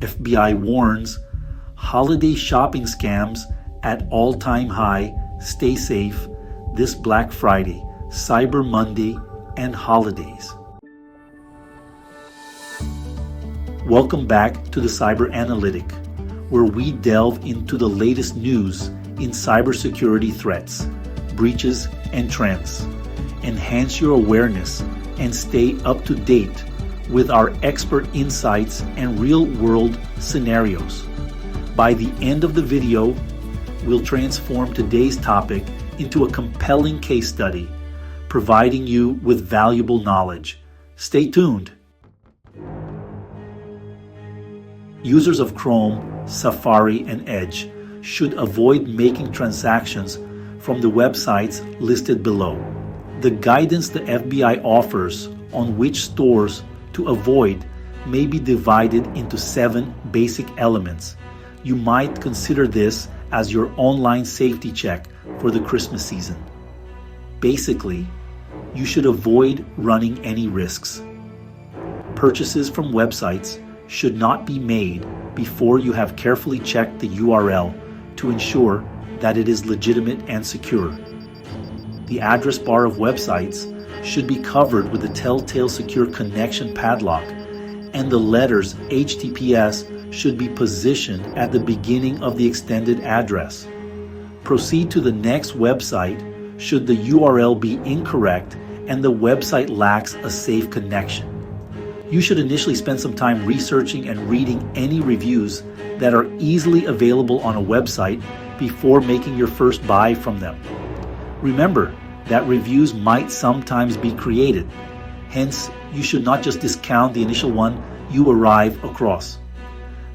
FBI warns, holiday shopping scams at all-time high. Stay safe this Black Friday, Cyber Monday, and holidays. Welcome back to the Cyber Analytic, where we delve into the latest news in cybersecurity threats, breaches, and trends. Enhance your awareness and stay up to date with our expert insights and real-world scenarios. By the end of the video, we'll transform today's topic into a compelling case study, providing you with valuable knowledge. Stay tuned. Users of Chrome, Safari, and Edge should avoid making transactions from the websites listed below. The guidance the FBI offers on which stores to avoid may be divided into 7 basic elements. You might consider this as your online safety check for the Christmas season. Basically, you should avoid running any risks. Purchases from websites should not be made before you have carefully checked the URL to ensure that it is legitimate and secure. The address bar of websites should be covered with a telltale secure connection padlock, and the letters HTTPS should be positioned at the beginning of the extended address. Proceed to the next website should the URL be incorrect and the website lacks a safe connection. You should initially spend some time researching and reading any reviews that are easily available on a website before making your first buy from them. Remember that reviews might sometimes be created. Hence, you should not just discount the initial one you arrive across.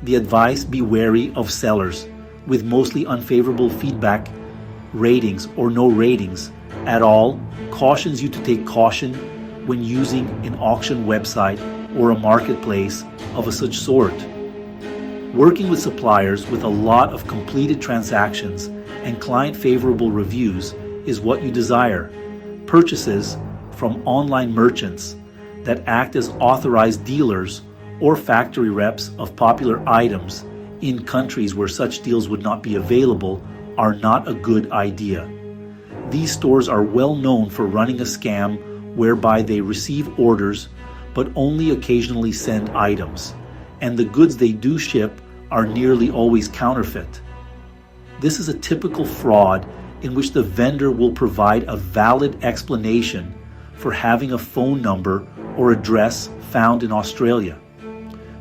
The advice: be wary of sellers with mostly unfavorable feedback, ratings, or no ratings at all, cautions you to take caution when using an auction website or a marketplace of such sort. Working with suppliers with a lot of completed transactions and client-favorable reviews is what you desire. Purchases from online merchants that act as authorized dealers or factory reps of popular items in countries where such deals would not be available are not a good idea. These stores are well known for running a scam whereby they receive orders but only occasionally send items, and the goods they do ship are nearly always counterfeit. This is a typical fraud in which the vendor will provide a valid explanation for having a phone number or address found in Australia.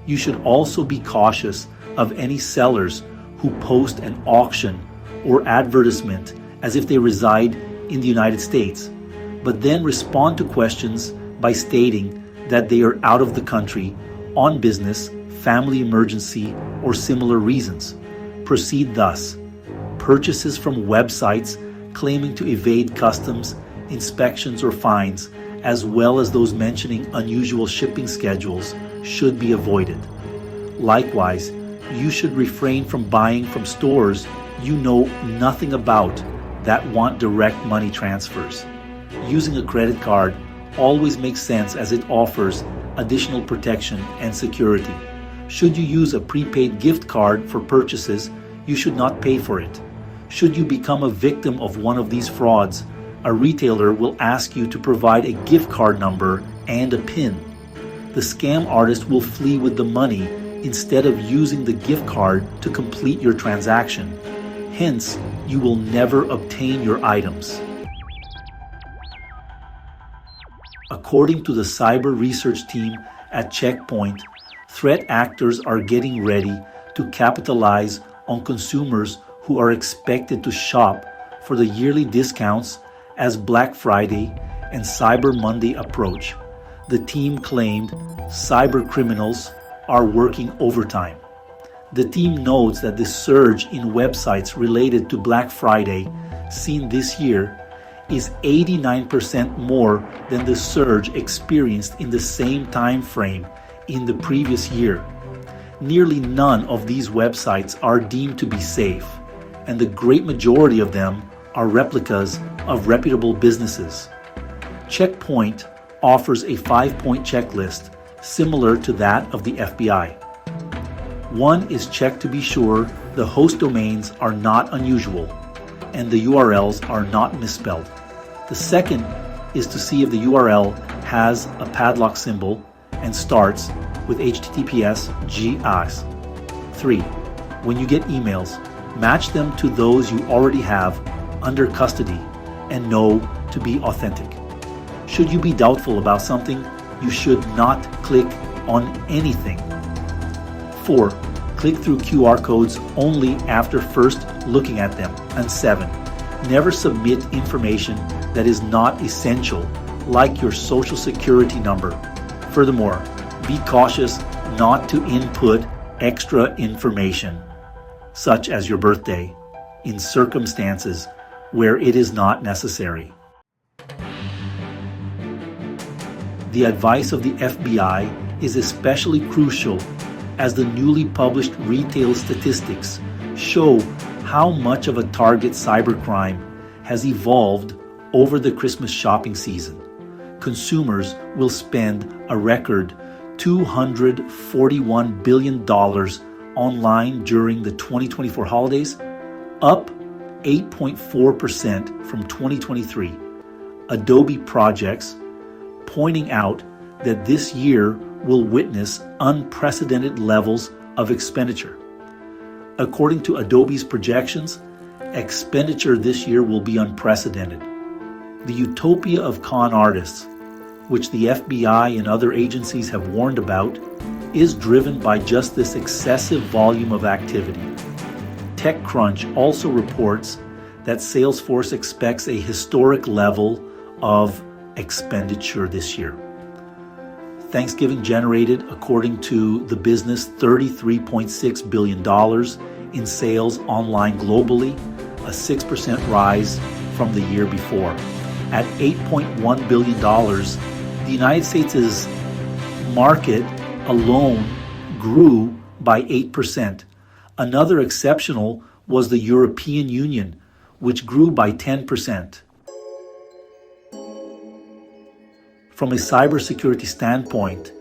You should also be cautious of any sellers who post an auction or advertisement as if they reside in the United States, but then respond to questions by stating that they are out of the country on business, family emergency, or similar reasons. Proceed thus. Purchases from websites claiming to evade customs, inspections, or fines, as well as those mentioning unusual shipping schedules, should be avoided. Likewise, you should refrain from buying from stores you know nothing about that want direct money transfers. Using a credit card always makes sense as it offers additional protection and security. Should you use a prepaid gift card for purchases, you should not pay for it. Should you become a victim of one of these frauds, a retailer will ask you to provide a gift card number and a PIN. The scam artist will flee with the money instead of using the gift card to complete your transaction. Hence, you will never obtain your items. According to the cyber research team at Check Point, threat actors are getting ready to capitalize on consumers who are expected to shop for the yearly discounts as Black Friday and Cyber Monday approach. The team claimed cyber criminals are working overtime. The team notes that the surge in websites related to Black Friday seen this year is 89% more than the surge experienced in the same time frame in the previous year. Nearly none of these websites are deemed to be safe, and the great majority of them are replicas of reputable businesses. Check Point offers a 5-point checklist similar to that of the FBI. One is check to be sure the host domains are not unusual and the URLs are not misspelled. The second is to see if the URL has a padlock symbol and starts with HTTPS GS. 3. When you get emails, match them to those you already have under custody and know to be authentic. Should you be doubtful about something, you should not click on anything. 4. Click through QR codes only after first looking at them. And 7. Never submit information that is not essential, like your social security number. Furthermore, be cautious not to input extra information, such as your birthday, in circumstances where it is not necessary. The advice of the FBI is especially crucial as the newly published retail statistics show how much of a target cybercrime has evolved over the Christmas shopping season. Consumers will spend a record $241 billion online during the 2024 holidays, up 8.4% from 2023. Adobe projects pointing out that this year will witness unprecedented levels of expenditure. According to Adobe's projections, expenditure this year will be unprecedented. The utopia of con artists, which the FBI and other agencies have warned about, is driven by just this excessive volume of activity. TechCrunch also reports that Salesforce expects a historic level of expenditure this year. Thanksgiving generated, according to the business, $33.6 billion in sales online globally, a 6% rise from the year before. At $8.1 billion, the United States' market alone grew by 8%. Another exceptional was the European Union, which grew by 10%. From a cybersecurity standpoint,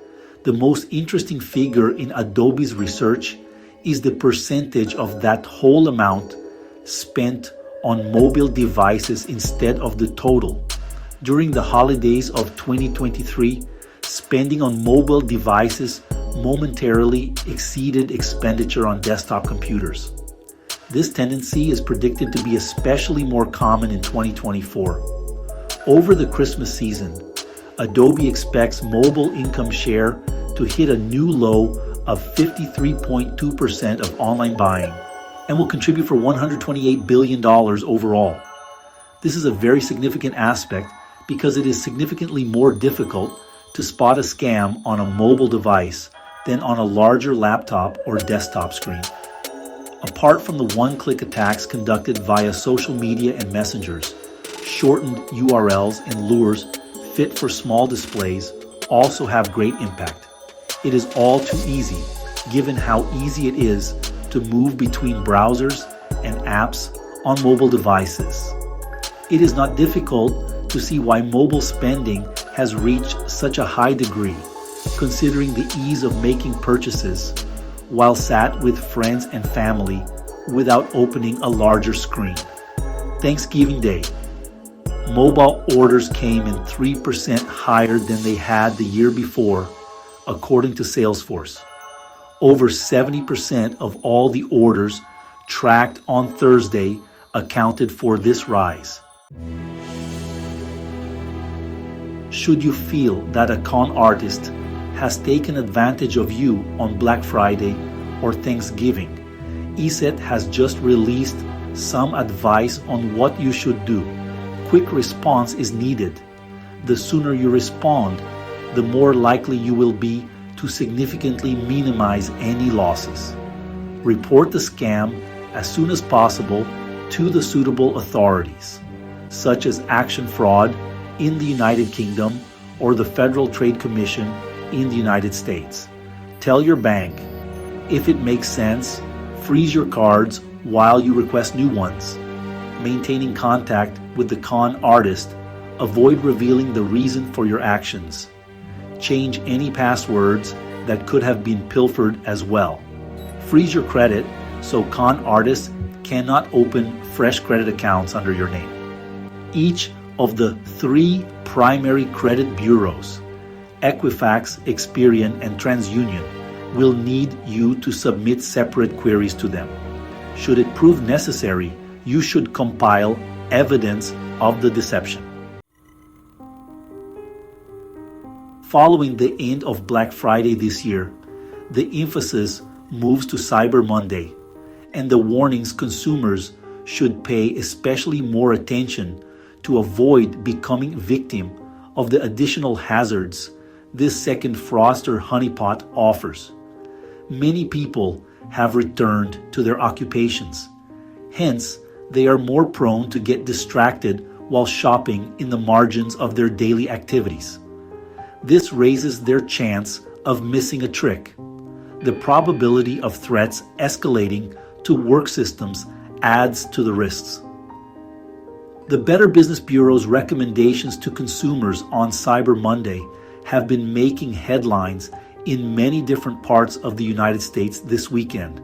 the most interesting figure in Adobe's research is the percentage of that whole amount spent on mobile devices instead of the total. During the holidays of 2023, spending on mobile devices momentarily exceeded expenditure on desktop computers. This tendency is predicted to be especially more common in 2024. Over the Christmas season, Adobe expects mobile income share to hit a new low of 53.2% of online buying and will contribute for $128 billion overall. This is a very significant aspect because it is significantly more difficult to spot a scam on a mobile device than on a larger laptop or desktop screen. Apart from the one-click attacks conducted via social media and messengers, shortened URLs and lures fit for small displays also have great impact. It is all too easy, given how easy it is to move between browsers and apps on mobile devices. It is not difficult to see why mobile spending has reached such a high degree, considering the ease of making purchases while sat with friends and family without opening a larger screen. Thanksgiving Day, mobile orders came in 3% higher than they had the year before, according to Salesforce. Over 70% of all the orders tracked on Thursday accounted for this rise. Should you feel that a con artist has taken advantage of you on Black Friday or Thanksgiving, ESET has just released some advice on what you should do. Quick response is needed. The sooner you respond, the more likely you will be to significantly minimize any losses. Report the scam as soon as possible to the suitable authorities, such as Action Fraud in the United Kingdom or the Federal Trade Commission in the United States. Tell your bank. If it makes sense, freeze your cards while you request new ones. Maintaining contact with the con artist, avoid revealing the reason for your actions. Change any passwords that could have been pilfered as well. freeze your credit so con artists cannot open fresh credit accounts under your name. Each of the 3 primary credit bureaus, Equifax, Experian, and TransUnion, will need you to submit separate queries to them. Should it prove necessary, you should compile evidence of the deception. Following the end of Black Friday this year, the emphasis moves to Cyber Monday, and the warnings consumers should pay especially more attention to avoid becoming victim of the additional hazards this second frost or honeypot offers. Many people have returned to their occupations. Hence, they are more prone to get distracted while shopping in the margins of their daily activities. This raises their chance of missing a trick. The probability of threats escalating to work systems adds to the risks. The Better Business Bureau's recommendations to consumers on Cyber Monday have been making headlines in many different parts of the United States this weekend.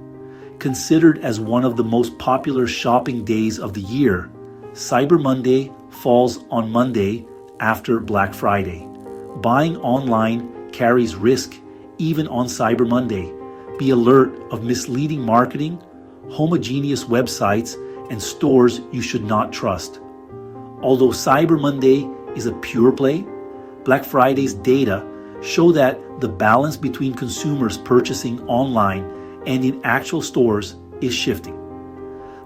Considered as one of the most popular shopping days of the year, Cyber Monday falls on Monday after Black Friday. Buying online carries risk even on Cyber Monday. Be alert of misleading marketing, homogeneous websites, and stores you should not trust. Although Cyber Monday is a pure play, Black Friday's data show that the balance between consumers purchasing online and in actual stores is shifting.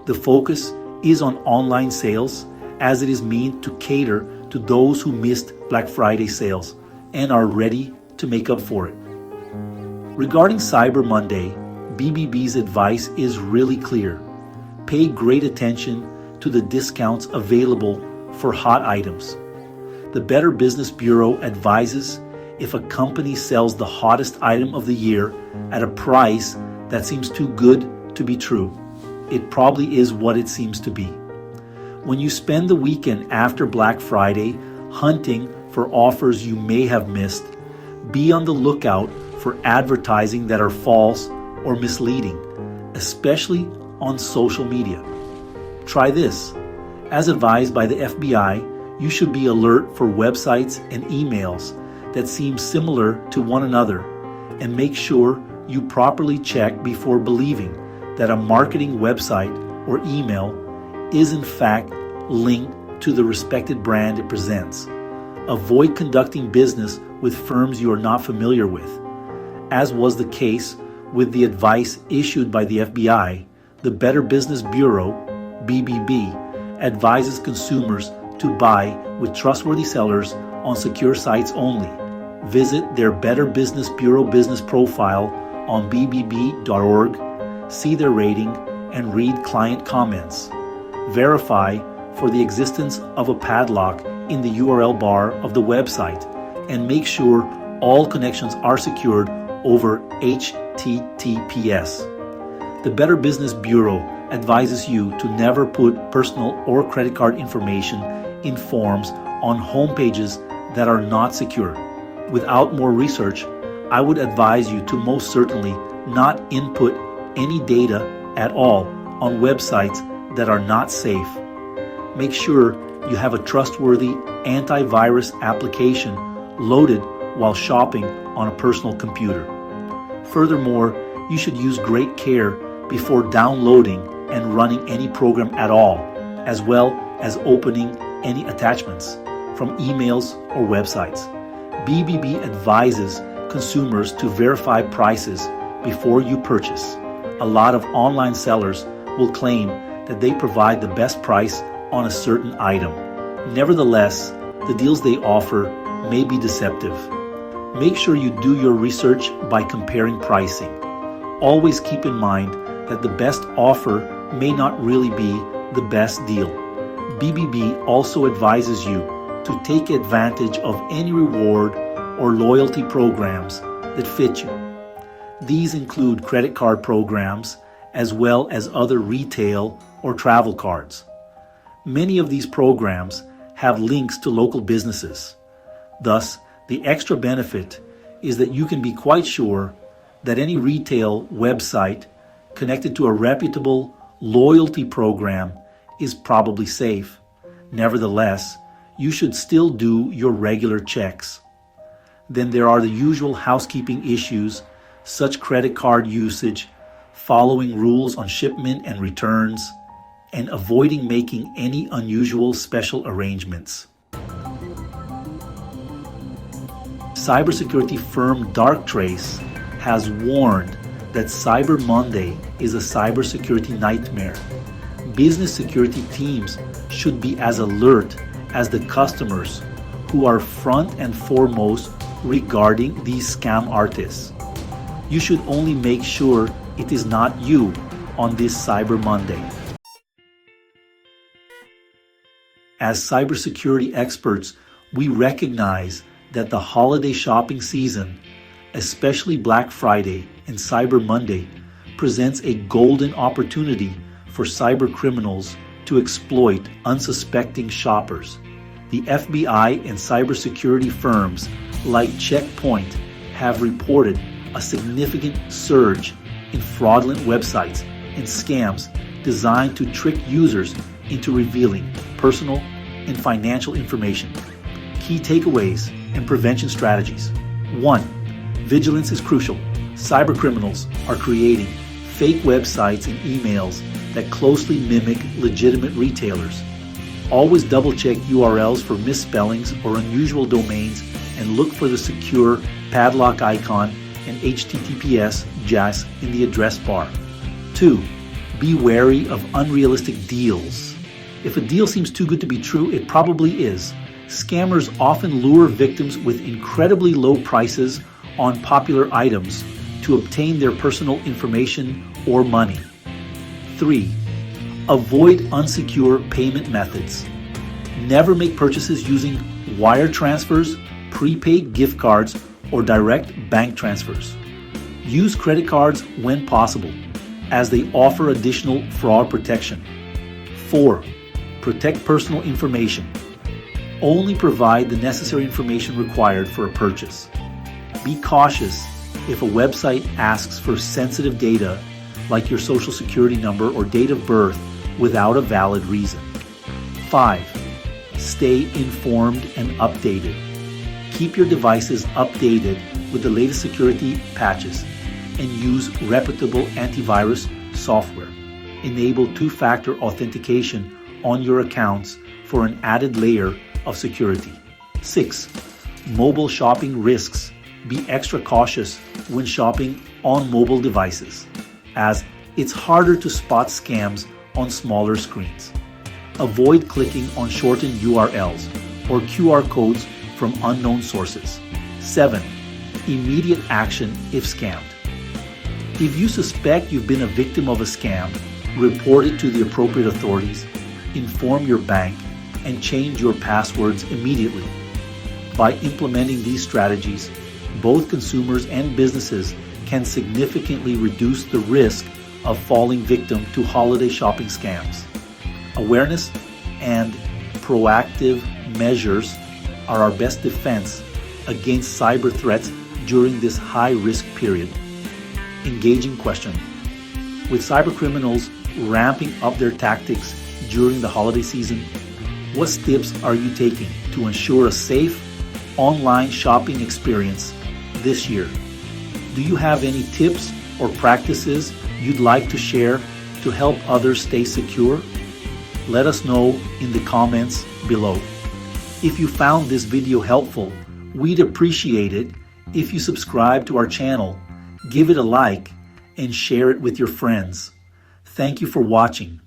The focus is on online sales, as it is meant to cater to those who missed Black Friday sales and are ready to make up for it. Regarding Cyber Monday, BBB's advice is really clear. Pay great attention to the discounts available for hot items. The Better Business Bureau advises if a company sells the hottest item of the year at a price that seems too good to be true, it probably is what it seems to be. When you spend the weekend after Black Friday hunting for offers you may have missed, be on the lookout for advertising that are false or misleading, especially on social media. Try this. As advised by the FBI, you should be alert for websites and emails that seem similar to one another, and make sure you properly check before believing that a marketing website or email is in fact linked to the respected brand it presents. Avoid conducting business with firms you are not familiar with. As was the case with the advice issued by the FBI, the Better Business Bureau, BBB, advises consumers to buy with trustworthy sellers on secure sites only. Visit their Better Business Bureau business profile on bbb.org, see their rating, and read client comments. Verify for the existence of a padlock in the URL bar of the website, and make sure all connections are secured over HTTPS. The Better Business Bureau advises you to never put personal or credit card information in forms on home pages that are not secure. Without more research, I would advise you to most certainly not input any data at all on websites that are not safe. Make sure you have a trustworthy antivirus application loaded while shopping on a personal computer. Furthermore, you should use great care before downloading and running any program at all, as well as opening any attachments from emails or websites. BBB advises consumers to verify prices before you purchase. A lot of online sellers will claim that they provide the best price on a certain item. Nevertheless, the deals they offer may be deceptive. Make sure you do your research by comparing pricing. Always keep in mind that the best offer may not really be the best deal. BBB also advises you to take advantage of any reward or loyalty programs that fit you. These include credit card programs as well as other retail or travel cards. Many of these programs have links to local businesses. Thus, the extra benefit is that you can be quite sure that any retail website connected to a reputable loyalty program is probably safe. Nevertheless, you should still do your regular checks. Then there are the usual housekeeping issues, such credit card usage, following rules on shipment and returns, and avoiding making any unusual special arrangements. Cybersecurity firm Darktrace has warned that Cyber Monday is a cybersecurity nightmare. Business security teams should be as alert as the customers who are front and foremost regarding these scam artists. You should only make sure it is not you on this Cyber Monday. As cybersecurity experts, we recognize that the holiday shopping season, especially Black Friday and Cyber Monday, presents a golden opportunity for cyber criminals to exploit unsuspecting shoppers. The FBI and cybersecurity firms like Check Point have reported a significant surge in fraudulent websites and scams designed to trick users into revealing personal and financial information. Key takeaways and prevention strategies. 1. Vigilance is crucial. Cybercriminals are creating fake websites and emails that closely mimic legitimate retailers. Always double-check URLs for misspellings or unusual domains and look for the secure padlock icon and HTTPS JAS in the address bar. 2. Be wary of unrealistic deals. If a deal seems too good to be true, it probably is. Scammers often lure victims with incredibly low prices on popular items to obtain their personal information or money. 3. Avoid unsecure payment methods. Never make purchases using wire transfers, prepaid gift cards, or direct bank transfers. Use credit cards when possible, as they offer additional fraud protection. 4. Protect personal information. Only provide the necessary information required for a purchase. Be cautious if a website asks for sensitive data like your social security number or date of birth without a valid reason. 5. Stay informed and updated. Keep your devices updated with the latest security patches and use reputable antivirus software. Enable two-factor authentication on your accounts for an added layer of security. 6. Mobile shopping risks. Be extra cautious when shopping on mobile devices, as it's harder to spot scams on smaller screens. Avoid clicking on shortened URLs or QR codes from unknown sources. 7. Immediate action if scammed. If you suspect you've been a victim of a scam, report it to the appropriate authorities, inform your bank, and change your passwords immediately. By implementing these strategies, both consumers and businesses can significantly reduce the risk of falling victim to holiday shopping scams. Awareness and proactive measures are our best defense against cyber threats during this high-risk period. Engaging question. With cybercriminals ramping up their tactics during the holiday season, what steps are you taking to ensure a safe online shopping experience this year? Do you have any tips or practices you'd like to share to help others stay secure? Let us know in the comments below. If you found this video helpful, we'd appreciate it if you subscribe to our channel, give it a like, and share it with your friends. Thank you for watching.